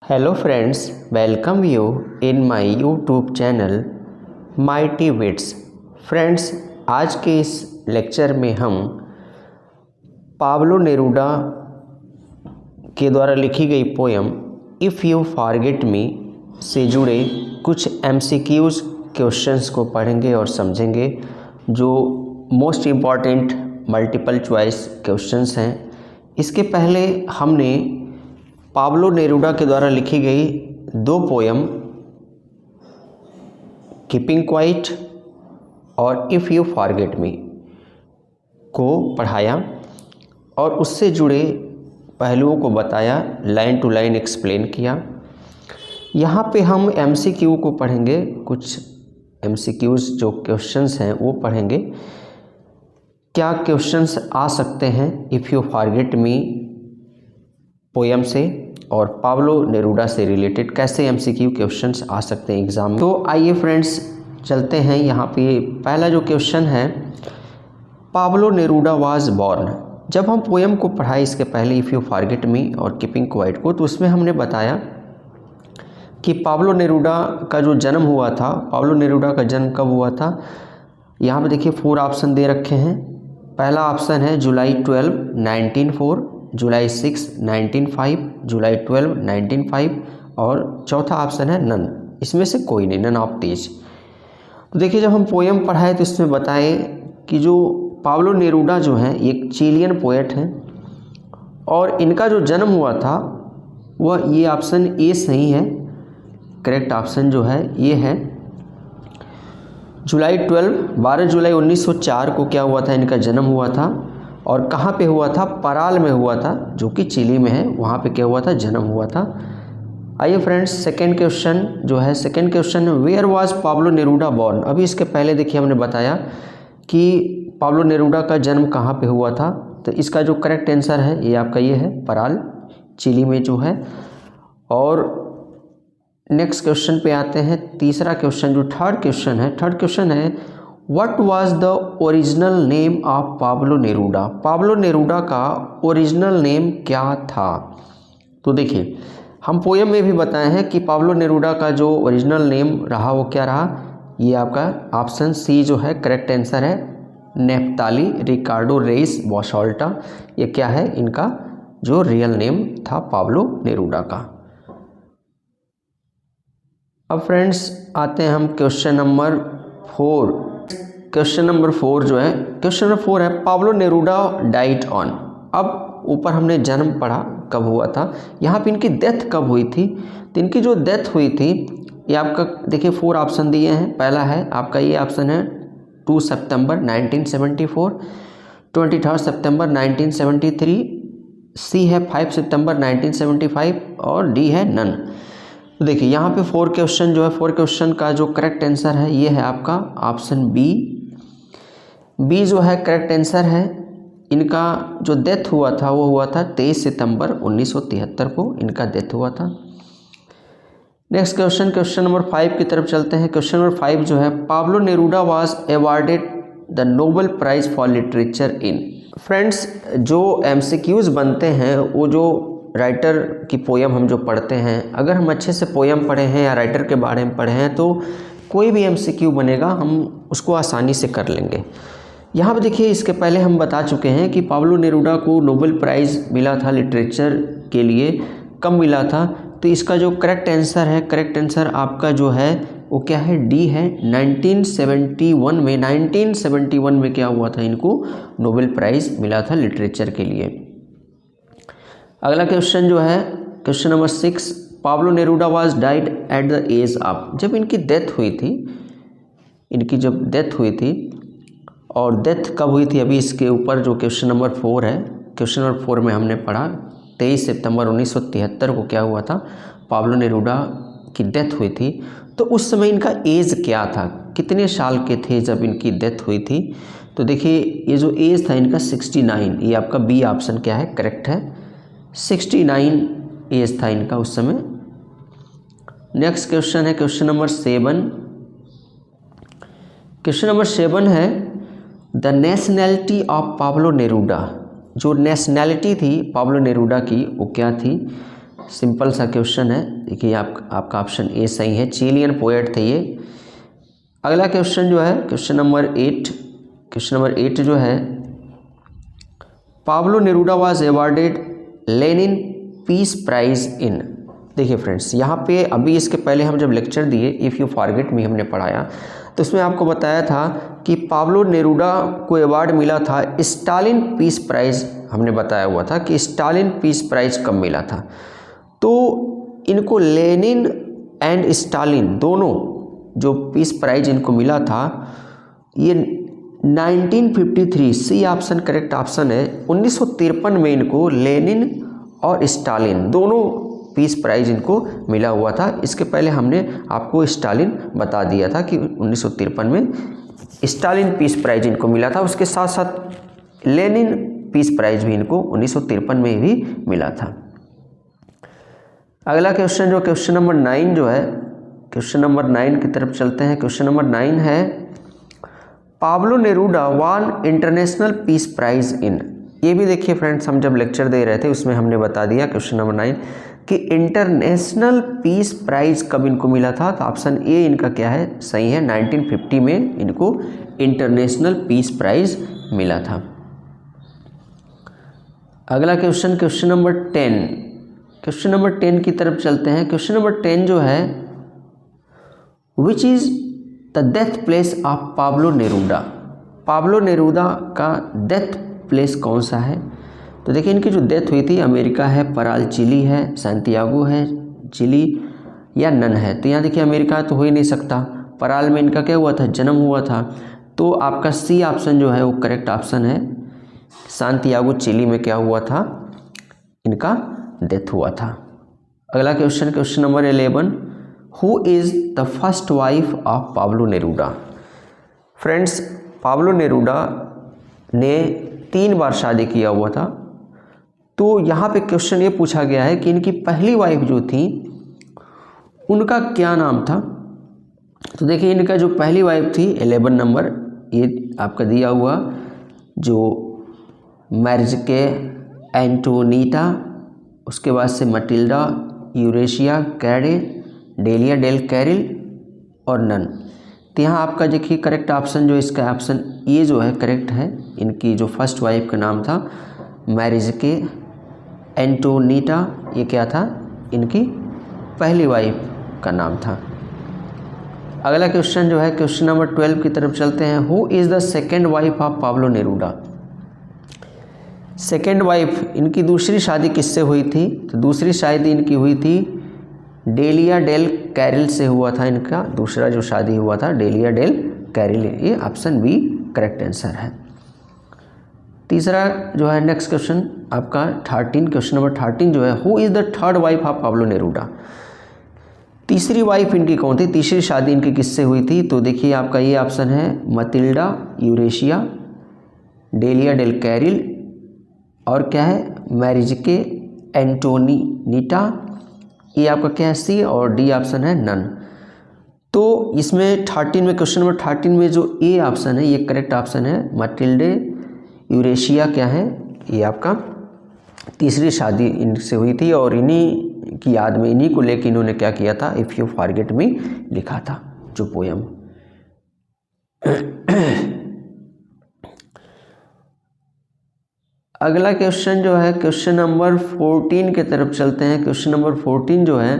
Hello friends, welcome you in my YouTube channel mighty wits. Friends, आज के इस lecture में हम पाब्लो नेरूडा के द्वारा लिखी गई पोयम इफ़ यू फॉरगेट मी से जुड़े कुछ एमसीक्यूज़ क्वेश्चंस को पढ़ेंगे और समझेंगे, जो most important multiple choice questions हैं। इसके पहले हमने पाब्लो नेरूडा के द्वारा लिखी गई दो पोयम कीपिंग क्वाइट और इफ़ यू फॉरगेट मी को पढ़ाया और उससे जुड़े पहलुओं को बताया, लाइन टू लाइन एक्सप्लेन किया। यहाँ पे हम एमसीक्यू को पढ़ेंगे, कुछ एमसीक्यूज़ जो क्वेश्चंस हैं वो पढ़ेंगे। क्या क्वेश्चंस आ सकते हैं if you forget me poem से और पाब्लो नेरूडा से रिलेटेड कैसे एमसीक्यू क्वेश्चंस आ सकते हैं एग्ज़ाम में। तो आइए फ्रेंड्स चलते हैं। यहाँ पे पहला जो क्वेश्चन है, पाब्लो नेरूडा वाज बॉर्न। जब हम पोयम को पढ़ाए इसके पहले इफ़ यू फॉरगेट मी और कीपिंग क्वाइट को, तो उसमें हमने बताया कि पाब्लो नेरूडा का जो जन्म हुआ था, पाब्लो नेरूडा का जन्म कब हुआ था। यहाँ पे देखिए 4 ऑप्शन दे रखे हैं। पहला ऑप्शन है जुलाई 12, 1904, जुलाई 6, 1905, जुलाई 12, 1905 और चौथा ऑप्शन है नन, इसमें से कोई नहीं, नन ऑफ दीज। तो देखिए जब हम पोयम पढ़ाए तो इसमें बताए कि जो पाब्लो नेरूडा जो हैं एक चिलियन पोएट हैं और इनका जो जन्म हुआ था वह, ये ऑप्शन ए सही है, करेक्ट ऑप्शन जो है ये है जुलाई 12 जुलाई 1904 को क्या हुआ था, इनका जन्म हुआ था। और कहाँ पे हुआ था, पराल में हुआ था, जो कि चिली में है, वहाँ पे क्या हुआ था, जन्म हुआ था। आइए फ्रेंड्स सेकेंड क्वेश्चन जो है, second question where was Pablo Neruda born. अभी इसके पहले देखिए हमने बताया कि पाब्लो नेरूडा का जन्म कहाँ पे हुआ था, तो इसका जो करेक्ट आंसर है ये आपका ये है, पराल, चिली में जो है। और नेक्स्ट क्वेश्चन पे आते हैं, तीसरा क्वेश्चन जो थर्ड क्वेश्चन है what was the original name of Pablo Neruda. Pablo Neruda का ओरिजिनल नेम क्या था। तो देखिए हम पोयम में भी बताए हैं कि पाब्लो नेरूडा का जो ओरिजिनल नेम रहा वो क्या रहा, ये आपका ऑप्शन सी जो है करेक्ट आंसर है, नेफ्ताली रिकार्डो रेइस बॉशॉल्टा। ये क्या है, इनका जो रियल नेम था पाब्लो नेरूडा का। अब फ्रेंड्स आते हैं हम क्वेश्चन नंबर 4। क्वेश्चन नंबर 4 जो है, क्वेश्चन नंबर 4 है पाब्लो नेरूडा डाइट ऑन। अब ऊपर हमने जन्म पढ़ा कब हुआ था, यहाँ पे इनकी डेथ कब हुई थी। तो इनकी जो डेथ हुई थी ये आपका देखिए 4 ऑप्शन दिए हैं। पहला है आपका ये ऑप्शन है 2 सितंबर 1974, 23 सितंबर 1973, सी है 5 सितंबर 1975 और डी है नन। तो देखिए यहाँ पे 4 क्वेश्चन जो है, 4 क्वेश्चन का जो करेक्ट आंसर है ये है आपका ऑप्शन बी जो है करेक्ट आंसर है। इनका जो डेथ हुआ था वो हुआ था 23 सितंबर 1973 को इनका डेथ हुआ था। नेक्स्ट क्वेश्चन नंबर 5 की तरफ चलते हैं। क्वेश्चन नंबर 5 जो है Pablo Neruda was awarded the Nobel prize for literature in. Friends जो एमसीक्यूज़ बनते हैं, वो जो राइटर की पोयम हम जो पढ़ते हैं, अगर हम अच्छे से पोयम पढ़े हैं या राइटर के बारे में पढ़े हैं तो कोई भी एमसीक्यू बनेगा हम उसको आसानी से कर लेंगे। यहाँ पे देखिए इसके पहले हम बता चुके हैं कि पाब्लो नेरूडा को नोबेल प्राइज़ मिला था लिटरेचर के लिए, कब मिला था। तो इसका जो करेक्ट आंसर है, करेक्ट आंसर आपका जो है वो क्या है, डी है। 1971 में क्या हुआ था, इनको नोबेल प्राइज़ मिला था लिटरेचर के लिए। अगला क्वेश्चन जो है question number 6 Pablo Neruda was died at the age of. जब इनकी डेथ हुई थी, इनकी जब डेथ हुई थी और डेथ कब हुई थी, अभी इसके ऊपर जो क्वेश्चन नंबर 4 है, क्वेश्चन नंबर 4 में हमने पढ़ा 23 सितंबर 1973 को क्या हुआ था, पाब्लो नेरूडा की डेथ हुई थी। तो उस समय इनका एज क्या था, कितने साल के थे जब इनकी डेथ हुई थी। तो देखिए ये जो एज था इनका 69, ये आपका बी ऑप्शन क्या है, करेक्ट है, 69 एज था इनका उस समय। नेक्स्ट क्वेश्चन है क्वेश्चन नंबर 7। क्वेश्चन नंबर 7 है द नेशनैलिटी ऑफ पाब्लो नेरूडा। जो नेशनैलिटी थी पाब्लो नेरूडा की वो क्या थी। सिंपल सा क्वेश्चन है। देखिए आपका ऑप्शन ए सही है, चिलियन पोएट थे ये। अगला क्वेश्चन जो है क्वेश्चन नंबर 8 जो है, Pablo Neruda was awarded Lenin peace prize in. देखिए फ्रेंड्स, यहाँ पे अभी इसके पहले हम जब लेक्चर दिए इफ़ यू फॉरगेट मी हमने पढ़ाया, तो उसमें आपको बताया था कि पाब्लो नेरूडा को अवार्ड मिला था स्टालिन पीस प्राइज़। हमने बताया हुआ था कि स्टालिन पीस प्राइज़ कब मिला था। तो इनको लेनिन एंड स्टालिन दोनों जो पीस प्राइज़ इनको मिला था, ये 1953, सी ऑप्शन करेक्ट ऑप्शन है। 1953 में इनको लेनिन और स्टालिन दोनों पीस प्राइज़ इनको मिला हुआ था। इसके पहले हमने आपको स्टालिन बता दिया था कि 1953 में स्टालिन पीस प्राइज़ इनको मिला था। उसके साथ साथ लेनिन पीस प्राइज़ भी इनको 1953 में भी मिला था। अगला क्वेश्चन जो क्वेश्चन नंबर 9 जो है, क्वेश्चन नंबर 9 की तरफ चलते हैं। क्वेश्चन नंबर 9 है, Pablo Neruda won international peace prize in. ये भी देखिए फ्रेंड्स, हम जब लेक्चर दे रहे थे उसमें हमने बता दिया क्वेश्चन नंबर 9 कि इंटरनेशनल पीस प्राइज़ कब इनको मिला था। तो ऑप्शन ए इनका क्या है, सही है, 1950 में इनको इंटरनेशनल पीस प्राइज़ मिला था। अगला question question number 10, question number 10 की तरफ चलते हैं। क्वेश्चन नंबर 10 जो है, which is the death place of Pablo Neruda. Pablo Neruda का डेथ प्लेस कौन सा है। तो देखिए इनकी जो डेथ हुई थी, अमेरिका है, पराल चिली है, सैंटियागो है चिली, या नन है। तो यहाँ देखिए अमेरिका तो हो ही नहीं सकता, पराल में इनका क्या हुआ था, जन्म हुआ था। तो आपका सी ऑप्शन जो है वो करेक्ट ऑप्शन है, सैंटियागो चिली में क्या हुआ था, इनका डेथ हुआ था। अगला question question number 11, who is the first wife of Pablo Neruda. Friends, Pablo Neruda ने 3 बार शादी किया हुआ था। तो यहाँ पे क्वेश्चन ये पूछा गया है कि इनकी पहली वाइफ जो थी उनका क्या नाम था। तो देखिए इनका जो पहली वाइफ थी 11 नंबर, ये आपका दिया हुआ जो मैरिज के एंटोनीटा, उसके बाद से मटिल्डा, यूरेशिया, कैरे, डेलिया डेल कैरिल और नन। तो यहाँ आपका देखिए करेक्ट ऑप्शन जो इसका ऑप्शन ये जो है करेक्ट है। इनकी जो फर्स्ट वाइफ का नाम था मैरिज के एंटोनीटा, ये क्या था, इनकी पहली वाइफ का नाम था। अगला क्वेश्चन जो है क्वेश्चन नंबर 12 की तरफ चलते हैं। Who is the second wife of Pablo Neruda. Second wife, इनकी दूसरी शादी किससे हुई थी। तो दूसरी शादी इनकी हुई थी डेलिया डेल कैरिल से हुआ था। इनका दूसरा जो शादी हुआ था डेलिया डेल कैरिल, ये ऑप्शन बी करेक्ट आंसर है। तीसरा जो है नेक्स्ट क्वेश्चन आपका 13, क्वेश्चन नंबर 13 जो है, who is the third wife of Pablo Neruda. तीसरी वाइफ इनकी कौन थी, तीसरी शादी इनकी किससे हुई थी। तो देखिए आपका ये ऑप्शन है मटिल्डा, यूरेशिया, डेलिया डेल कैरिल और क्या है मैरिज के एंटोनीटा, ये आपका क्या है सी, और डी ऑप्शन है नन। तो इसमें 13 में क्वेश्चन नंबर 13 में जो ए ऑप्शन है ये करेक्ट ऑप्शन है, मटिल्डे यूरेशिया क्या है, ये आपका तीसरी शादी इनसे हुई थी और इन्हीं की याद में, इन्हीं को लेकर इन्होंने क्या किया था, इफ़ यू फॉरगेट मी लिखा था जो पोयम। अगला क्वेश्चन जो है क्वेश्चन नंबर 14 के तरफ चलते हैं। क्वेश्चन नंबर 14 जो है,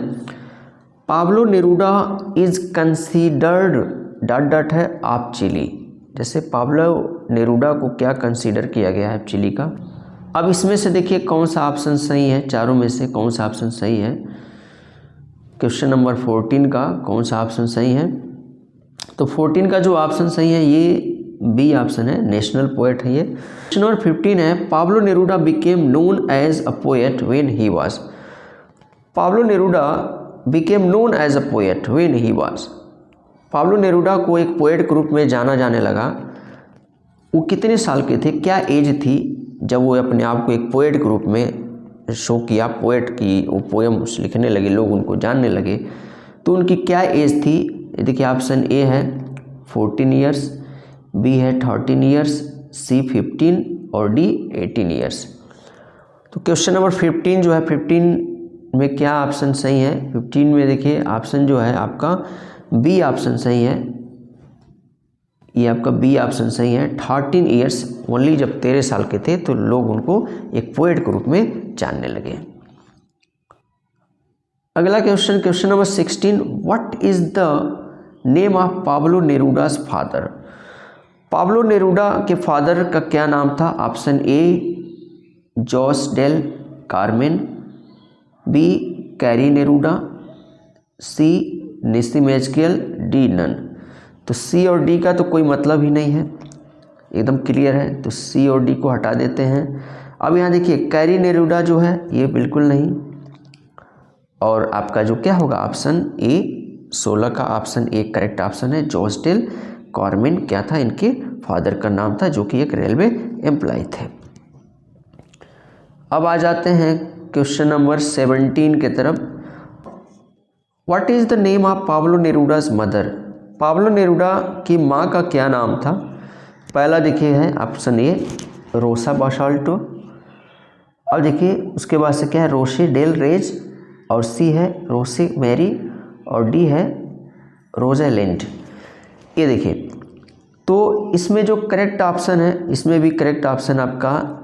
Pablo Neruda is considered dot dot है ऑफ चिली। जैसे पाब्लो नेरूडा को क्या कंसीडर किया गया है चिली का। अब इसमें से देखिए कौन सा ऑप्शन सही है, चारों में से कौन सा ऑप्शन सही है। क्वेश्चन नंबर 14 का कौन सा ऑप्शन सही है। तो 14 का जो ऑप्शन सही है ये बी ऑप्शन है, नेशनल पोएट है ये। क्वेश्चन नंबर 15 है, Pablo Neruda became known as a poet when he was. Pablo Neruda became known as a poet when he was. Pablo Neruda को एक पोएट के रूप में जाना जाने लगा, वो कितने साल के थे, क्या एज थी जब वो अपने आप को एक पोएट के रूप में शो किया, पोएट की वो पोएम लिखने लगे, लोग उनको जानने लगे। तो उनकी क्या एज थी। देखिए ऑप्शन ए है 14 ईयर्स, बी है 13 ईयर्स, सी 15 और डी 18 ईयर्स। तो क्वेश्चन नंबर 15 जो है 15 में क्या ऑप्शन सही है? 15 में देखिए ऑप्शन जो है आपका बी ऑप्शन सही है। ये आपका बी ऑप्शन सही है। 13 ईयर्स ओनली, जब 13 साल के थे तो लोग उनको एक पोएट के रूप में जानने लगे। अगला question, question number 16, what is the name of Pablo Neruda's father? Pablo Neruda के फादर का क्या नाम था? Option A Jose del Carmen, B Carrie Neruda, C Nissim Ezekiel, D none. तो सी और डी का तो कोई मतलब ही नहीं है, एकदम क्लियर है, तो सी और डी को हटा देते हैं। अब यहाँ देखिए कैरी नेरूडा जो है ये बिल्कुल नहीं, और आपका जो क्या होगा ऑप्शन ए 16 का ऑप्शन ए करेक्ट ऑप्शन है। जोस डेल कार्मेन क्या था? इनके फादर का नाम था, जो कि एक रेलवे एम्प्लॉय थे। अब आ जाते हैं क्वेश्चन नंबर 17 के तरफ। What is the name of Pablo Neruda's mother? Pablo Neruda की माँ का क्या नाम था? पहला देखिए है ऑप्शन ए रोसा बासाल्टो, और देखिए उसके बाद से क्या है रोसे डेल रेज, और सी है रोसे मैरी, और डी है रोजालिंड। ये देखिए, तो इसमें जो करेक्ट ऑप्शन है, इसमें भी करेक्ट ऑप्शन आपका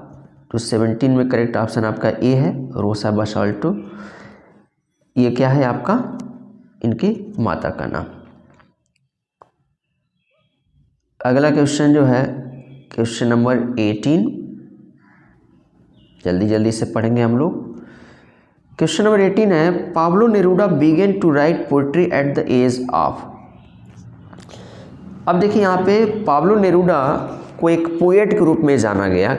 जो 17 में करेक्ट ऑप्शन आपका ए है रोसा बासाल्टो। ये क्या है आपका इनकी माता का नाम। अगला क्वेश्चन जो है क्वेश्चन नंबर 18, जल्दी जल्दी से पढ़ेंगे हम लोग। क्वेश्चन नंबर 18 है Pablo Neruda began to write poetry at the age of. अब देखिए यहाँ पे पाब्लो नेरूडा को एक पोएट के रूप में जाना गया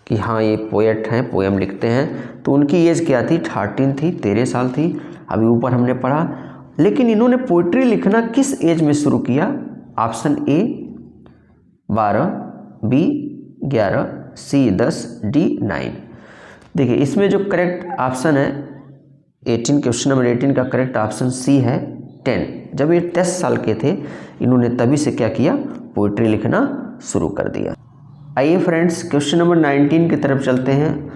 कि हाँ ये पोएट हैं, पोएम लिखते हैं। तो उनकी एज क्या थी? 13 थी, 13 साल थी, अभी ऊपर हमने पढ़ा। लेकिन इन्होंने पोएट्री लिखना किस एज में शुरू किया? Option A 12, B 11, C 10, D 9। देखिए इसमें जो करेक्ट ऑप्शन है 18, क्वेश्चन नंबर 18 का करेक्ट ऑप्शन सी है 10। जब ये 10 साल के थे इन्होंने तभी से क्या किया? पोइट्री लिखना शुरू कर दिया। आइए फ्रेंड्स क्वेश्चन नंबर 19 की तरफ चलते हैं।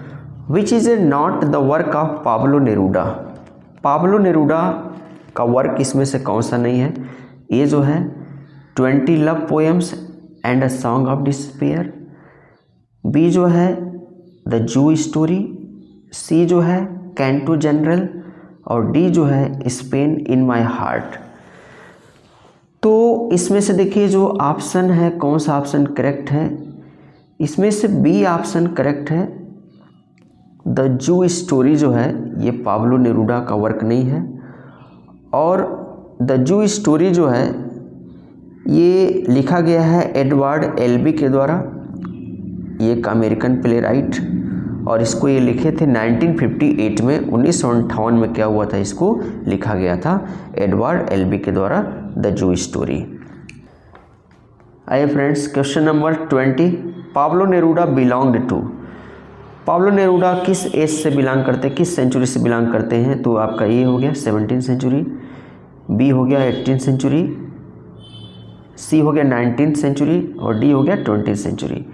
Which is a not the work of Pablo Neruda? Pablo Neruda का वर्क इसमें से कौन सा नहीं है? ये जो है 20 love poems and a song of despair, B जो है द जू स्टोरी, सी जो है कैंटो जनरल, और डी जो है स्पेन इन माई हार्ट। तो इसमें से देखिए जो ऑप्शन है कौन सा ऑप्शन करेक्ट है? इसमें से बी ऑप्शन करेक्ट है। द जू स्टोरी जो है ये पाब्लो नेरूडा का वर्क नहीं है, और द जू स्टोरी जो है ये लिखा गया है एडवर्ड एल्बी के द्वारा, ये एक अमेरिकन प्ले राइट, और इसको ये लिखे थे 1958 में। 1958 में क्या हुआ था? इसको लिखा गया था एडवर्ड एल्बी के द्वारा द जू स्टोरी। आइए friends question number 20, Pablo Neruda belonged to. Pablo Neruda किस एज से बिलोंग करते हैं, किस सेंचुरी से बिलोंग करते हैं? तो आपका ये हो गया 17वीं सेंचुरी, बी हो गया 18वीं सेंचुरी, सी हो गया 19वीं सेंचुरी, और डी हो गया 20वीं सेंचुरी।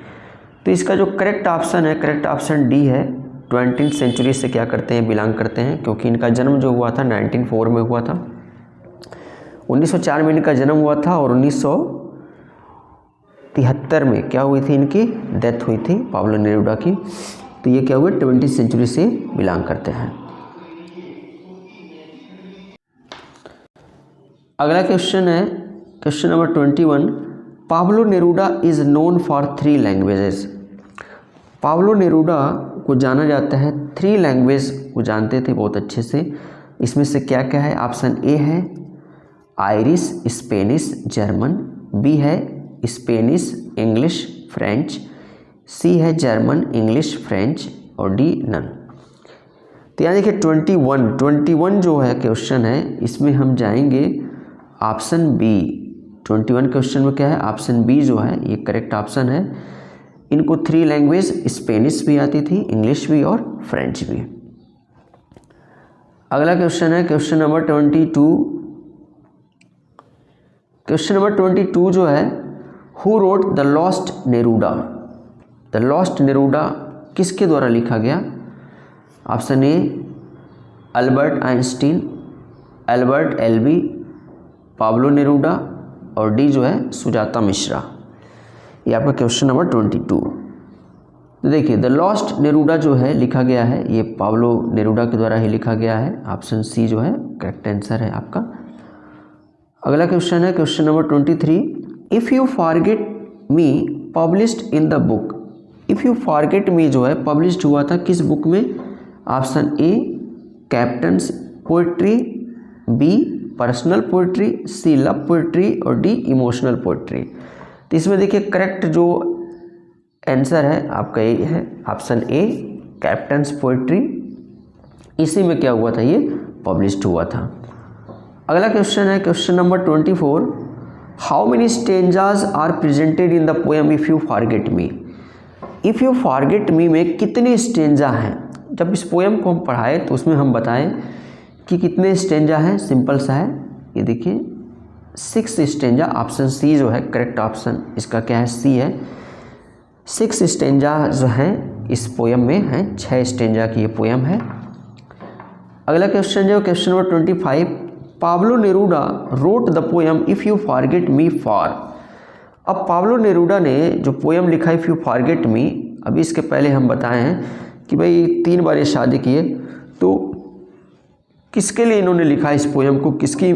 तो इसका जो करेक्ट ऑप्शन है करेक्ट ऑप्शन डी है। 20वीं सेंचुरी से क्या करते हैं? बिलोंग करते हैं, क्योंकि इनका जन्म जो हुआ था 1904 में हुआ था। 1904 में इनका जन्म हुआ था, और 1973 में क्या हुई थी? इनकी डेथ हुई थी पाब्लो नेरूडा की। तो ये क्या हुए? 20वीं सेंचुरी से बिलोंग करते हैं। अगला क्वेश्चन है question number 21, Pablo Neruda is known for 3 languages. Pablo Neruda को जाना जाता है 3 लैंग्वेज को जानते थे बहुत अच्छे से। इसमें से क्या क्या है? ऑप्शन ए है आयरिश, स्पेनिश, जर्मन, बी है स्पेनिश, इंग्लिश, फ्रेंच, सी है जर्मन, इंग्लिश, फ्रेंच, और डी नन। तो यहाँ देखिए 21 जो है क्वेश्चन है, इसमें हम जाएंगे ऑप्शन बी। 21 क्वेश्चन में क्या है? ऑप्शन बी जो है ये करेक्ट ऑप्शन है। इनको 3 लैंग्वेज स्पेनिश भी आती थी, इंग्लिश भी और फ्रेंच भी। अगला क्वेश्चन है क्वेश्चन नंबर 22। क्वेश्चन नंबर 22 जो है who wrote the lost Neruda. The lost Neruda किसके द्वारा लिखा गया? Option A Albert Einstein, Elbert Elbee, Pablo Neruda और डी जो है सुजाता मिश्रा। ये आपका क्वेश्चन नंबर 22। तो देखिए द लॉस्ट नेरूडा जो है लिखा गया है ये पाब्लो नेरूडा के द्वारा ही लिखा गया है। ऑप्शन सी जो है करेक्ट आंसर है आपका। अगला क्वेश्चन है question number 23। If you forget me published in the book. If you forget me जो है पब्लिश्ड हुआ था किस बुक में? Option A captain's poetry, B personal poetry, C love poetry और डी इमोशनल पोइट्री। तो इसमें देखिए करेक्ट जो आंसर है आपका ये है ऑप्शन ए कैप्टन्स पोइट्री। इसी में क्या हुआ था, ये पब्लिश्ड हुआ था। अगला क्वेश्चन है question number 24। How many stanzas are presented in the poem if you forget me. If you forget me में कितने स्टेंजा हैं? जब इस पोएम को हम पढ़ाए तो उसमें हम बताएं कि कितने स्टेंजा हैं। सिंपल सा है, ये देखिए 6 स्टेंजा। ऑप्शन सी जो है करेक्ट ऑप्शन इसका क्या है, सी है। 6 स्टेंजा जो हैं इस पोएम में हैं, 6 स्टेंजा की ये पोएम है। अगला क्वेश्चन जो question number 25। Pablo Neruda wrote the poem if you forget me for. अब पाब्लो नेरूडा ने जो पोएम लिखा इफ़ यू फॉरगेट मी, अभी इसके पहले हम बताए हैं कि भाई 3 बार ये शादी किए, तो किसके लिए इन्होंने लिखा इस पोएम को, किसकी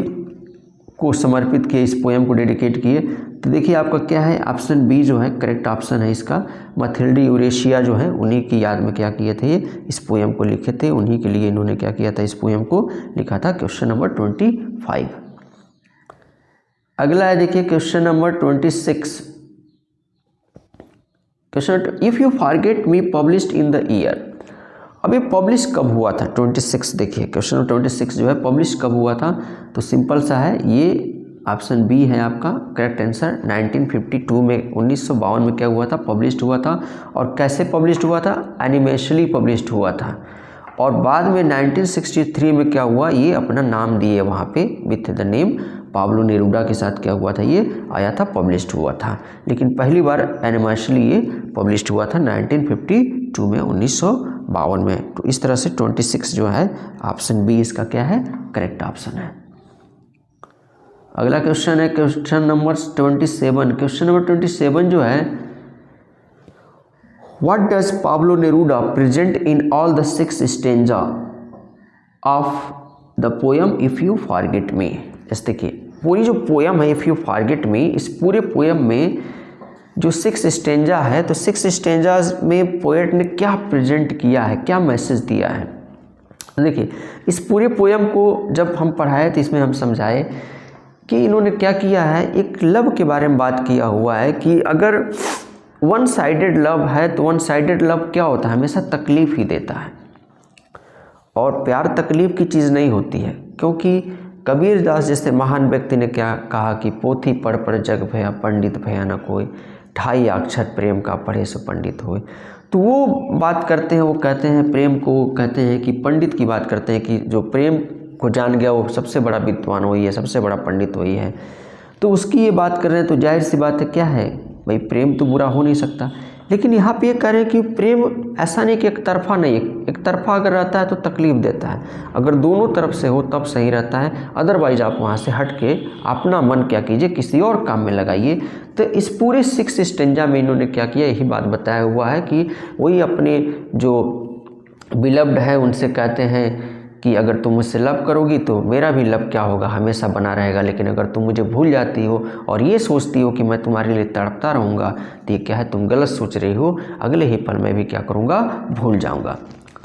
को समर्पित किए, इस पोएम को डेडिकेट किए? तो देखिए आपका क्या है ऑप्शन बी जो है करेक्ट ऑप्शन है इसका। मैथिल्डे यूरेशिया जो है उन्हीं की याद में क्या किए थे, इस पोएम को लिखे थे, उन्हीं के लिए इन्होंने क्या किया था, इस पोएम को लिखा था। Question number 25। अगला है देखिए question number 26। Question if you forget me published in the year. अभी पब्लिश कब हुआ था? 26 देखिए क्वेश्चन नंबर 26 जो है पब्लिश कब हुआ था? तो सिंपल सा है, ये ऑप्शन बी है आपका करेक्ट आंसर। 1952 में 1952 में क्या हुआ था, पब्लिश्ड हुआ था। और कैसे पब्लिश्ड हुआ था? एनिमेशनली पब्लिश्ड हुआ था। और बाद में 1963 में क्या हुआ, ये अपना नाम दिए वहाँ पे with the name Pablo Neruda के साथ क्या हुआ था, ये आया था, पब्लिश्ड हुआ था। लेकिन पहली बार एनिमेशनली ये पब्लिश्ड हुआ था 1952 में, 1952 में। तो इस तरह से 26 जो है ऑप्शन बी इसका क्या है, करेक्ट ऑप्शन है। अगला क्वेश्चन है क्वेश्चन नंबर 27। क्वेश्चन नंबर 27 जो है what does Pablo Neruda present in all the 6 stanza of the poem if you forget me. जैसे देखिए पूरी जो पोएम है इफ़ यू फॉरगेट मी, इस पूरे पोएम में जो 6 स्टेंजा है, तो 6 स्टेंजाज में पोएट ने क्या प्रेजेंट किया है, क्या मैसेज दिया है। देखिए इस पूरे पोएम को जब हम पढ़ाए तो इसमें हम समझाए कि इन्होंने क्या किया है, एक लव के बारे में बात किया हुआ है कि अगर वन साइडेड लव है तो वन साइडेड लव क्या होता है, हमेशा तकलीफ़ ही देता है। और प्यार तकलीफ़ की चीज़ नहीं होती है, क्योंकि कबीर दास जैसे महान व्यक्ति ने क्या कहा कि पोथी पढ़ पढ़ जग भया पंडित भया न कोई, 2.5 अक्षर प्रेम का पढ़े सो पंडित होए। तो वो बात करते हैं, वो कहते हैं प्रेम को कहते हैं कि पंडित की बात करते हैं कि जो प्रेम को जान गया वो सबसे बड़ा विद्वान वही है, सबसे बड़ा पंडित वही है। तो उसकी ये बात कर रहे हैं, तो जाहिर सी बात है क्या है भाई, प्रेम तो बुरा हो नहीं सकता। लेकिन यहाँ पे ये कह रहे हैं कि प्रेम ऐसा नहीं कि एक तरफा नहीं, एक तरफा अगर रहता है तो तकलीफ़ देता है, अगर दोनों तरफ से हो तब सही रहता है। अदरवाइज आप वहाँ से हट के अपना मन क्या कीजिए, किसी और काम में लगाइए। तो इस पूरे 6 स्टेंजा में इन्होंने क्या किया, यही बात बताया हुआ है कि वही अपने जो बिलव्ड है उनसे कहते हैं कि अगर तुम मुझसे लव करोगी तो मेरा भी लव क्या होगा, हमेशा बना रहेगा। लेकिन अगर तुम मुझे भूल जाती हो और ये सोचती हो कि मैं तुम्हारे लिए तड़पता रहूँगा, तो ये क्या है, तुम गलत सोच रही हो, अगले ही पल मैं भी क्या करूँगा, भूल जाऊँगा।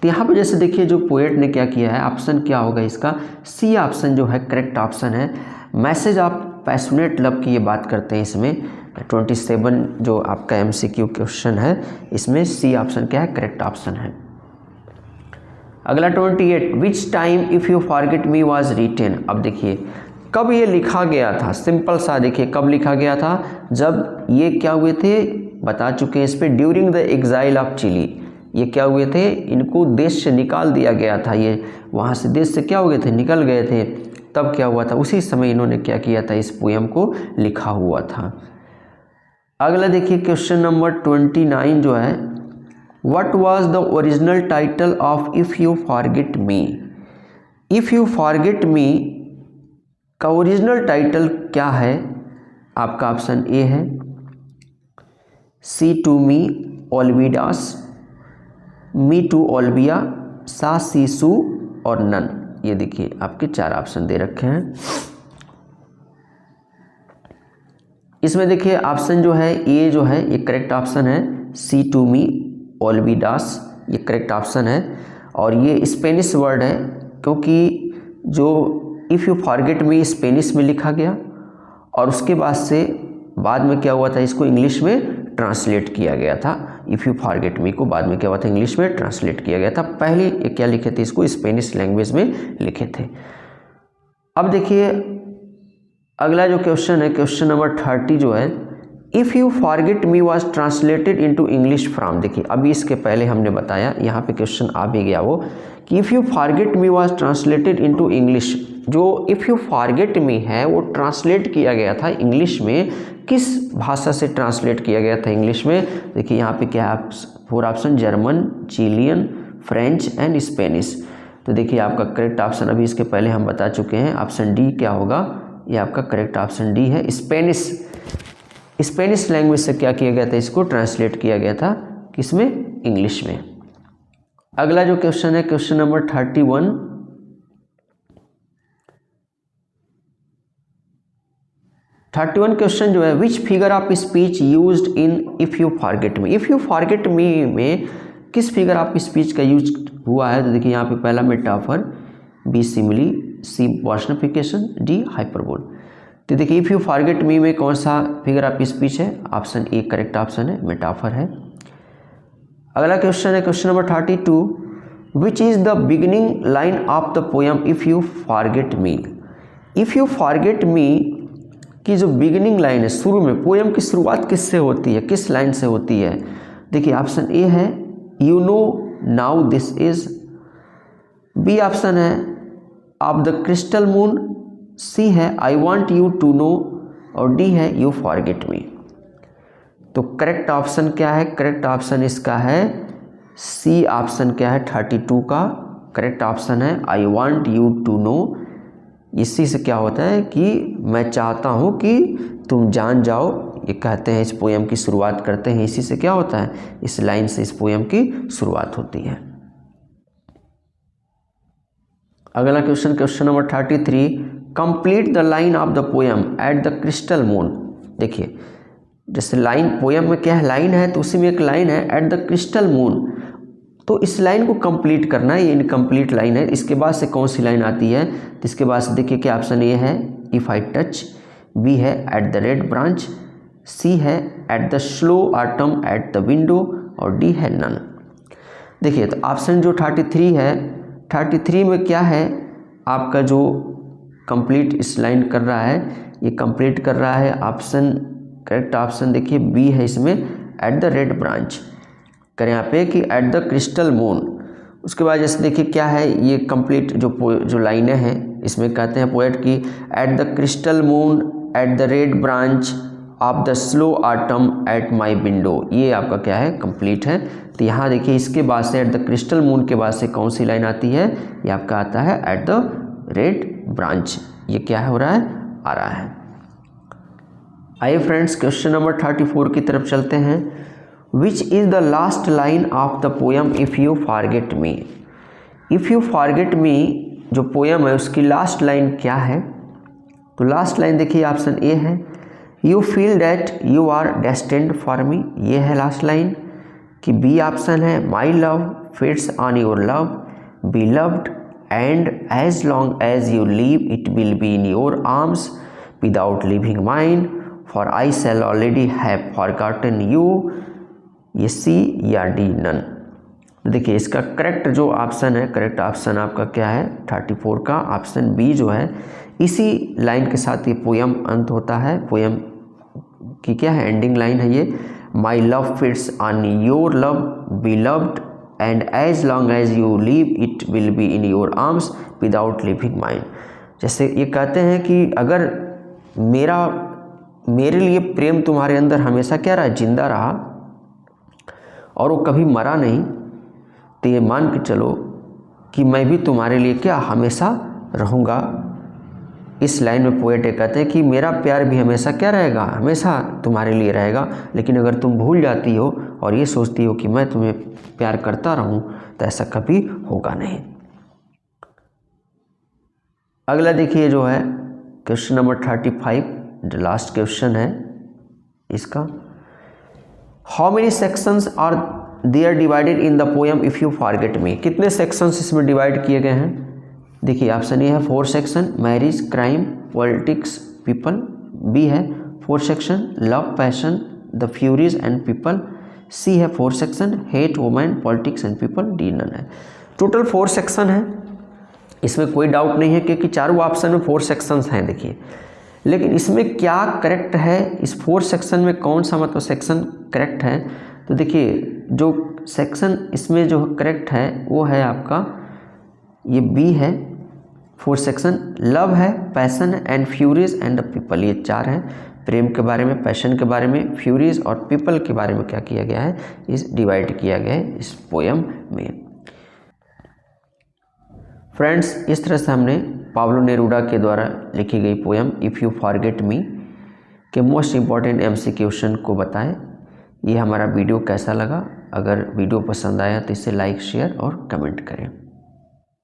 तो यहाँ पर जैसे देखिए जो पोएट ने क्या किया है, ऑप्शन क्या होगा इसका, सी ऑप्शन जो है करेक्ट ऑप्शन है। मैसेज ऑफ पैशनेट लव की ये बात करते हैं इसमें। 27 जो आपका MCQ क्वेश्चन है, इसमें सी ऑप्शन क्या है, करेक्ट ऑप्शन है। अगला 28 which time if you forget me was written. अब देखिए कब ये लिखा गया था, सिंपल सा देखिए कब लिखा गया था, जब ये क्या हुए थे, बता चुके हैं इस पर, during the exile of Chile. ये क्या हुए थे, इनको देश से निकाल दिया गया था, ये वहाँ से देश से क्या हो गए थे, निकल गए थे। तब क्या हुआ था, उसी समय इन्होंने क्या किया था, इस पोएम को लिखा हुआ था। अगला देखिए क्वेश्चन नंबर 29 जो है What was the original title of If You Forget Me। If you forget मी का ओरिजिनल टाइटल क्या है? आपका ऑप्शन ए है सी to me ओल्विडास, me to Olbia, सा सीसू और नन। ये देखिए आपके 4 ऑप्शन दे रखे हैं। इसमें देखिए ऑप्शन जो है ए जो है ये करेक्ट ऑप्शन है, सी टू मी ओल्विडास ये करेक्ट ऑप्शन है। और ये स्पेनिश वर्ड है, क्योंकि जो if you forget me Spanish में लिखा गया और उसके बाद में क्या हुआ था, इसको इंग्लिश में ट्रांसलेट किया गया था। इफ़ यू फॉरगेट मी को बाद में क्या हुआ था, इंग्लिश में ट्रांसलेट किया गया था। पहले ये क्या लिखे थे, इसको स्पेनिश लैंग्वेज में लिखे थे। अब देखिए अगला जो क्वेश्चन है, क्वेश्चन नंबर 30 जो है, if you forget me was translated into English from. देखिए अभी इसके पहले हमने बताया, यहाँ पे क्वेश्चन आ भी गया वो, कि if you forget me was translated into English. जो इफ़ यू फॉरगेट मी है वो ट्रांसलेट किया गया था इंग्लिश में, किस भाषा से ट्रांसलेट किया गया था इंग्लिश में? देखिए यहाँ पे क्या है, 4 option, German, Chilean, French and Spanish. तो देखिए आपका करेक्ट ऑप्शन अभी इसके पहले हम बता चुके हैं, ऑप्शन डी क्या होगा, ये आपका करेक्ट ऑप्शन डी है, स्पेनिश। स्पेनिश लैंग्वेज से क्या किया गया था, इसको ट्रांसलेट किया गया था किसमें, इंग्लिश में। अगला जो क्वेश्चन है, क्वेश्चन नंबर 31, क्वेश्चन जो है, which figure of speech used in if you forget me. If you forget me में किस फिगर ऑफ स्पीच का यूज हुआ है? तो देखिए यहाँ पे पहला मेटाफर, बी सिमिली, सी पर्सनिफिकेशन, डी हाइपरबोल। तो देखिए इफ़ यू फॉरगेट मी में कौन सा फिगर ऑफ स्पीच है? ऑप्शन ए करेक्ट ऑप्शन है, मेटाफर है। अगला क्वेश्चन है question number 32, which is the beginning line of the poem if you forget me. If you forget मी की जो बिगिनिंग लाइन है, शुरू में पोएम की शुरुआत किससे होती है, किस लाइन से होती है? देखिए ऑप्शन ए है you know now this is, B option है of the crystal moon, C है I want you to know और डी है यू फॉरगेट मी। तो करेक्ट ऑप्शन क्या है? करेक्ट ऑप्शन इसका है सी ऑप्शन क्या है, 32 का करेक्ट ऑप्शन है I want you to know. इसी से क्या होता है कि मैं चाहता हूँ कि तुम जान जाओ, ये कहते हैं, इस पोएम की शुरुआत करते हैं, इसी से क्या होता है, इस लाइन से इस पोएम की शुरुआत होती है। अगला question, question number 33, complete the line of the poem at the crystal moon. देखिए जैसे लाइन पोएम में क्या है, लाइन है, तो उसी में एक लाइन है एट द क्रिस्टल मून, तो इस लाइन को कंप्लीट करना है, ये इनकम्प्लीट लाइन है। इसके बाद से कौन सी लाइन आती है? तो इसके बाद से देखिए क्या ऑप्शन ए है इफ़ आई टच, बी है एट द रेड ब्रांच, सी है at the slow autumn at the window और डी है नन। देखिए तो ऑप्शन जो 33 है, 33 में क्या है आपका जो कंप्लीट इस लाइन कर रहा है, ये कंप्लीट कर रहा है ऑप्शन, करेक्ट ऑप्शन देखिए बी है इसमें, एट द रेड ब्रांच करें यहाँ पे कि एट द क्रिस्टल मून। उसके बाद जैसे देखिए क्या है, ये कंप्लीट जो लाइनें हैं इसमें कहते हैं पोएट की at the crystal moon at the red branch of the slow autumn at my window, ये आपका क्या है, कंप्लीट है। तो यहाँ देखिए इसके बाद से एट द क्रिस्टल मून के बाद से कौन सी लाइन आती है, ये आपका आता है एट द रेड ब्रांच। ये क्या हो रहा है, आ रहा है। आइए फ्रेंड्स क्वेश्चन नंबर 34 की तरफ चलते हैं। Which is the last line of the poem if you forget me. If you forget me जो पोएम है उसकी लास्ट लाइन क्या है? तो लास्ट लाइन देखिए ऑप्शन ए है you feel that you are destined for me, ये है लास्ट लाइन। कि बी ऑप्शन है my love fits on your love, be loved and as long as you leave it will be in your arms without living mind, for I shall already have forgotten you, ये C या D none. देखिए इसका correct जो option है, correct option आपका क्या है 34 का ऑप्शन बी जो है, इसी लाइन के साथ ये पोएम अंत होता है। पोएम की क्या है, एंडिंग लाइन है ये, my love fits on your love, be loved and as long as you leave it will be in your arms without living mind. जैसे ये कहते हैं कि अगर मेरे लिए प्रेम तुम्हारे अंदर हमेशा क्या रहा, जिंदा रहा और वो कभी मरा नहीं, तो ये मान के चलो कि मैं भी तुम्हारे लिए क्या हमेशा रहूँगा। इस लाइन में पोएट ये कहते हैं कि मेरा प्यार भी हमेशा क्या रहेगा, हमेशा तुम्हारे लिए रहेगा। लेकिन अगर तुम भूल जाती हो और ये सोचती हो कि मैं तुम्हें प्यार करता रहूं, तो ऐसा कभी होगा नहीं। अगला देखिए जो है क्वेश्चन नंबर 35, जो लास्ट क्वेश्चन है इसका, how many sections are there divided in the poem if you forget me. कितने सेक्शंस इसमें डिवाइड किए गए हैं? देखिए ऑप्शन ए है 4 section, marriage, crime, politics, people. B है 4 section, love, passion, the furies and people. C है 4 section, hate, women, politics and people. D none है। टोटल 4 सेक्शन है, इसमें कोई डाउट नहीं है क्योंकि चारों ऑप्शन में 4 सेक्शंस हैं। देखिए लेकिन इसमें क्या करेक्ट है, इस 4 सेक्शन में कौन सा मतलब सेक्शन करेक्ट है? तो देखिए जो सेक्शन इसमें जो करेक्ट है वो है आपका ये बी है 4 सेक्शन, लव है, पैशन है एंड फ्यूरीज एंड पीपल। ये 4 हैं, प्रेम के बारे में, पैशन के बारे में, फ्यूरीज और पीपल के बारे में क्या किया गया है, इस डिवाइड किया गया है इस पोएम में। फ्रेंड्स इस तरह से हमने पाब्लो नेरूडा के द्वारा लिखी गई पोएम इफ़ यू फॉरगेट मी के मोस्ट इम्पॉर्टेंट एमसी क्वेश्चन को बताएं। ये हमारा वीडियो कैसा लगा? अगर वीडियो पसंद आया तो इसे लाइक, शेयर और कमेंट करें।